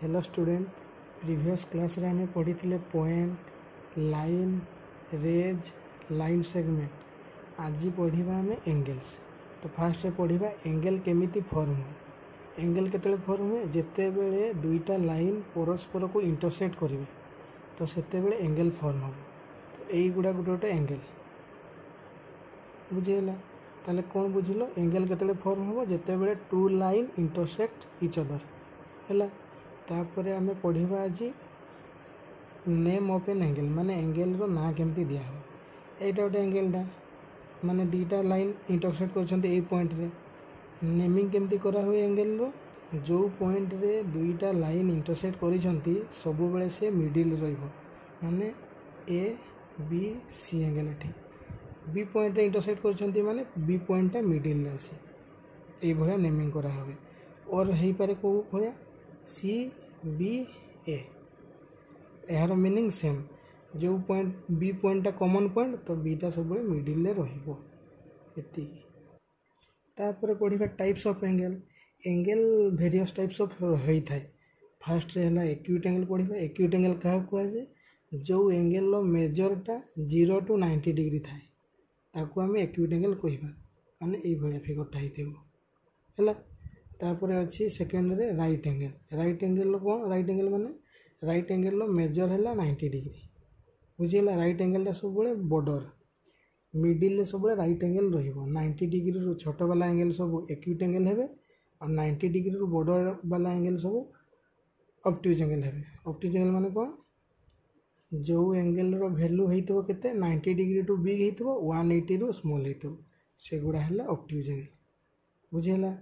Hello student previous class रे हमें पढ़ी थिले point line rays line segment आज पढ़िबा हमें एंगल्स। तो फास्ट पढ़िबा एंगल केमिति फॉर्म हुए। एंगल केतले फॉर्म हुए जेते बेले दुईटा लाइन परस्पर को इंटरसेक्ट करिवे तो सेते बेले एंगल फॉर्म हो। तो एई गुडा गुटे गुटे एंगल बुझिला ताले कोन बुझिलो एंगल केतले फॉर्म हो जेते बेले two line intersect each other हैला। तापर आम पढ़ा आज नेम ऑफ एन एंगल माने एंगल रो ना केमती दिया हो। एटा गोटे एंगलटा माने दीटा लाइन इंटरसेक्ट करछन्ते ए पॉइंट रे नेमिंग केमती करा हुए एंगल रो जो पॉइंट रे दुईटा लाइन इंटरसेक्ट करिसन्ती सबु बेले से मिडिल रहइबो माने ए बी सी एंगल एठी बी पॉइंट रे इंटरसेक्ट करछन्ती माने बी पॉइंट टा मिडिल रे अछि ए भलिया नेमिंग करा होवे। और हेई पारे को भलिया सी बी ए यार मीनिंग सेम जो point B point common point तो बीटा सब मिडिल रे रहिबो एति। तापर पढ़िबा types of angle. Angle various types of होई थाए। फर्स्ट रे हला एक्यूट एंगल पढ़िबा। एक्यूट एंगल का कुआ जे जो एंगल लो मेजर टा 0 to 90 डिग्री थाए ताको हम एक्यूट एंगल कहिबा माने एई भलिया फिगर टा हिथिबो हला। तापर अच्छी सेकेंड रे राइट एंगल। राइट एंगल कौन राइट एंगल माने राइट एंगल मेजर है 90 डिग्री बुझीला। राइट एंगल सब बॉर्डर मिडिल रे सब राइट एंगल रहिबो 90 डिग्री रो छोट वाला एंगल सब एक्यूट एंगल हेबे और 90 डिग्री रो बॉर्डर वाला एंगल सब ऑब्ट्यूज एंगल हेबे। ऑब्ट्यूज एंगल माने कौन जो एंगल रो वैल्यू हेइतो केते 90 डिग्री टू बिग हेइतो 180 रो स्मॉल हेइतो सेगुडा हला ऑब्ट्यूज एंगल बुझीला।